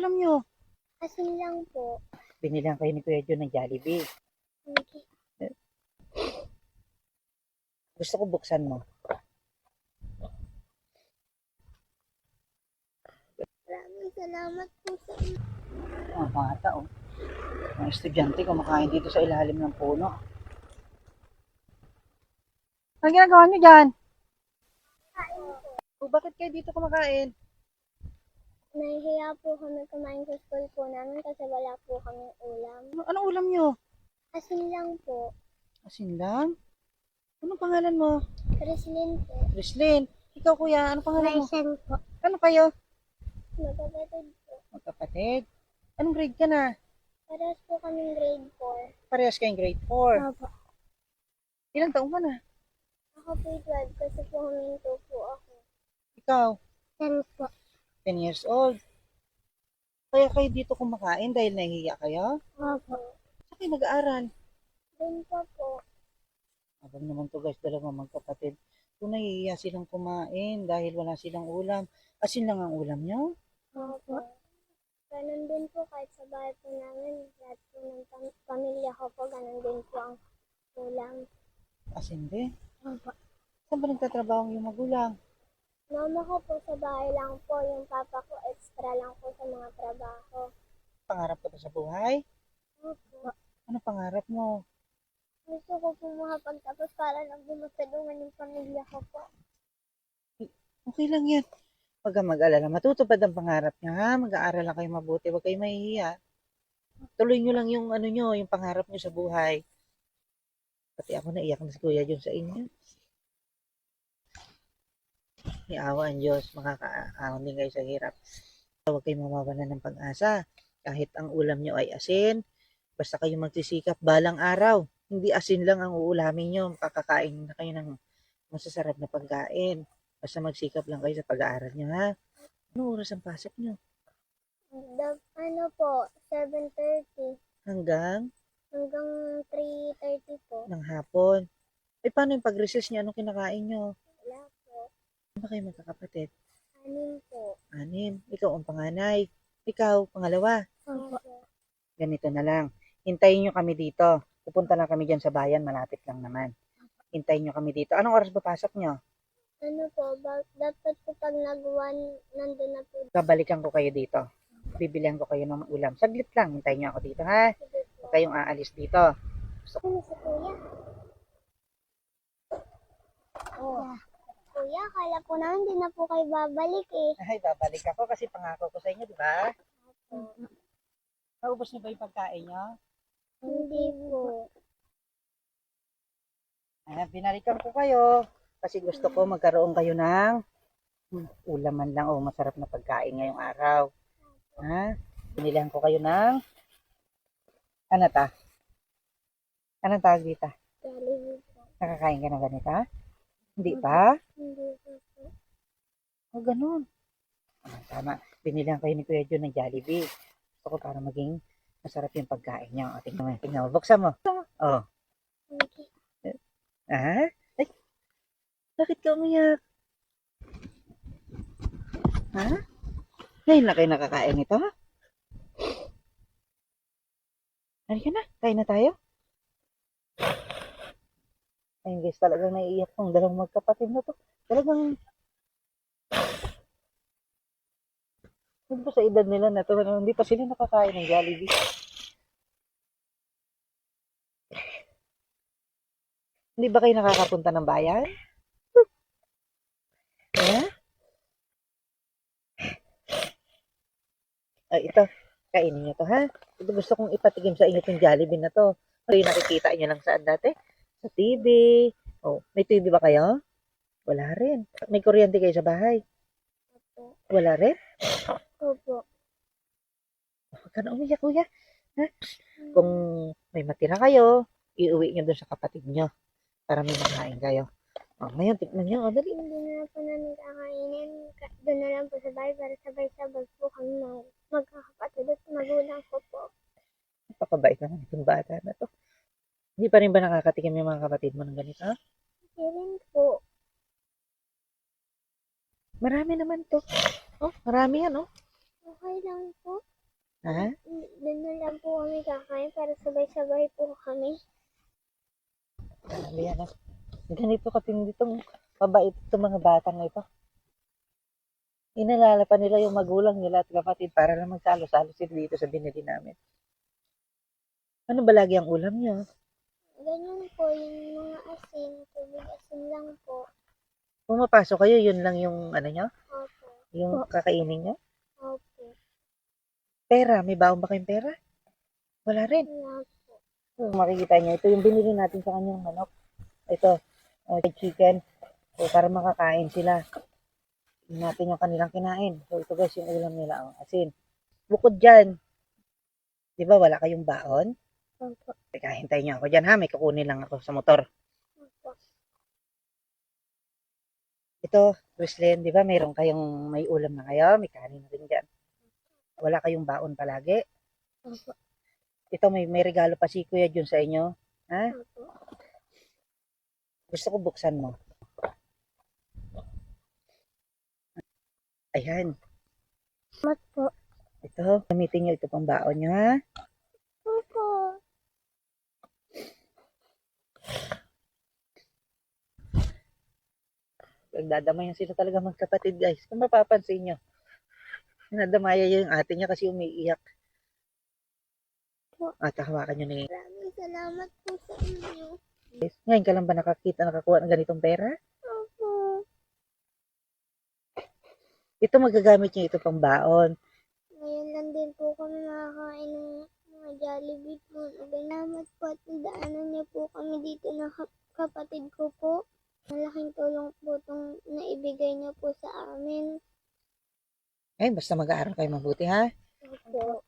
ulam nyo? Asin lang po. Binilang kayo ni Kuya John ng Jollibee. Okay. Gusto ko buksan mo. Maraming salamat po sa inyo. Mga bata, oh. Mga estudyante kumakain dito sa ilalim ng puno. Ano ginagawa nyo dyan? Kain po. Bakit kayo dito kumakain? Nahihiya po kami kumain sa school po namin kasi wala po kami ulam. Anong ulam nyo? Asin lang po. Asin lang? Anong pangalan mo? Krislin po. Rislin. Ikaw kuya, anong pangalan mo? Raisen po. Ano kayo? Magkapatid po. Magkapatid. Anong grade ka na? Parehas po kaming grade 4. Parehas kayong grade 4. Opo. Ilang taong ka na? Ako po 12 kasi po huminto po ako. Ikaw, 10 po. 10 years old. Kaya kayo dito kumakain dahil nahihiya kayo? Opo. Saan kayo nag-aaral? Doon pa po. Abang naman to guys, dalawang magkapatid. Kung nahihiya silang kumain dahil wala silang ulam. Asin lang ang ulam nyo? Opo. Ganun din po kahit sa bahay po namin. Lahat po ng pamilya ko po, ganun din po ang ulam. Asin din? Opo. Saan ba nagtatrabaho yung magulang? Mama ko po sa bahay lang po. Yung papa ko extra lang po sa mga trabaho. Pangarap ka ba sa buhay? Opo. Ano pangarap mo? Gusto ko po makapagtapos para lang po matulungan yung pamilya ko po. Okay lang yan. Huwag kang mag-alala. Matutupad ang pangarap niya, ha? Mag-aaral lang kayo mabuti. Huwag kayo mahihiya. Tuloy nyo lang yung ano nyo, yung pangarap nyo sa buhay. Pati ako naiyak na si Kuya John sa inyo. May awa ang Diyos. Makakaahon din kayo sa hirap. Huwag kayong mamawalan ng pag-asa. Kahit ang ulam nyo ay asin, basta kayo magsisikap balang araw. Hindi asin lang ang uulamin nyo. Kakakain na kayo ng masasarap na pagkain. Basta magsikap lang kayo sa pag-aaral nyo, ha? Anong oras ang pasok nyo? Ano po, 7:30 Hanggang 3:30 po. ng hapon. Paano yung pag-recess nyo? Anong kinakain nyo? Wala po. Ano ba kayo magkakapatid? 6 po. 6. Ikaw ang panganay. Ikaw, pangalawa. Opo. Ganito na lang. Hintayin nyo kami dito. Pupunta lang kami dyan sa bayan. Malapit lang naman. Hintayin nyo kami dito. Anong oras ba pasok nyo? Ano po, dapat po pag nag-1, nandun na po. Babalikan ko kayo dito. Bibilihan ko kayo ng ulam. Saglit lang. Hintayin nyo ako dito, ha? Sige po. Huwag kayong aalis dito. Ano si Kuya? Oh. Kuya, kala po namin hindi na po kayo babalik eh. Ay, babalik ako kasi pangako ko sa inyo, di ba? Opo. Naubos niyo ba yung pagkain nyo? Hindi po. Binalikan ko kayo kasi gusto ko magkaroon kayo ng ulaman lang o masarap na pagkain ngayong araw. Ha? Binilihan ko kayo ng ano ta? Anong tawag dito? Jollibee po. Nakakain ka ng ganito? Hindi pa? Hindi po po. O ganun. Tama. Binilihan kayo ni Kuya John ng Jollibee. Gusto ko para maging masarap yung pagkain niyo. Tingnan mo. Buksan mo. Oh. Okay. Ah? Ay, bakit ka umiyak? Ha? Ngayon na kayo nakakain ito? Halika na, kain na tayo. Ayun guys, talagang naiiyak tong dalawang magkapatid na to. Talagang hindi pa sa edad nila na to, hindi pa sila nakakain ng Jollibee. Hindi ba kayo nakakapunta ng bayan? Ha? Ay, ito. Kainin nyo to, ha? Ito gusto kong ipatigim sa inyo itong Jollibee na to. Ito yung nakikita nyo lang saan dati? Sa TV. Oh, may TV ba kayo? Wala rin. May kuryente kayo sa bahay? Opo. Wala rin? Opo. Huwag ka na umiyak, kuya. Ha? Kung may matira kayo, iuwi nyo doon sa kapatid nyo para may makain kayo. Oh, ngayon, tignan nyo. Oh, dali. Hindi na po namin kakainin. Doon na lang po sa bahay para sabay-sabay po kami magkakapatid at magulang ko po. Napakabait naman itong bata na to. Hindi pa rin ba nakakatikim yung mga kapatid mo ng ganito? Hindi rin po. Marami naman to. Oh, marami yan, oh. Okay lang po. Ha? Doon na lang po kami kakain para sabay-sabay po kami. Sabi yan, ha? Ganito katindi itong mabait itong mga batang ito. Inalala pa nila yung magulang nila at kapatid para lang magsalo-salo sila dito sa binili namin. Ano ba lagi ang ulam niyo? Ganyan po, yung mga asin, tubig asin lang po. Pumapasok kayo, yun lang yung ano nyo? Opo. Yung kakainin nyo? Opo. Pera, may baon ba kayong pera? Wala rin. Wala po. Kung makikita niyo, ito yung binili natin sa kanyang manok. Ito, chicken. So, para makakain sila. Tingnan natin yung kanilang kinain. So, ito guys, yung ulam nila, ang asin. Bukod dyan, di ba wala kayong baon? Opo. Teka, hintayin niyo ako dyan ha. May kukunin lang ako sa motor. Opo. Ito, Chrislyn, di ba mayroon kayong may ulam na kayo? May kanin na rin dyan. Wala kayong baon palagi. Opo. Ito, may regalo pa si Kuya Jun sa inyo. Ha? Opo. Gusto ko buksan mo. Ayan. Mat po. Ito, gamitin niyo ito pang baon niyo ha. Opo. Nagdadamayan sila talaga magkapatid guys. Kung mapapansin niyo. Nadamaya yung ate niya kasi umiiyak. At hawakan niyo na yun. Maraming salamat po sa inyo. Ngayon ka lang ba nakakuha ng ganitong pera? Opo. Ito magagamit niyo ito pang baon. Ngayon lang din po kami makakain ng mga Jollibee po. Salamat po at nadaanan niyo po kami dito ng kapatid ko po. Malaking tulong po itong naibigay niyo po sa amin. Basta mag-aaral kayo mabuti ha. Opo.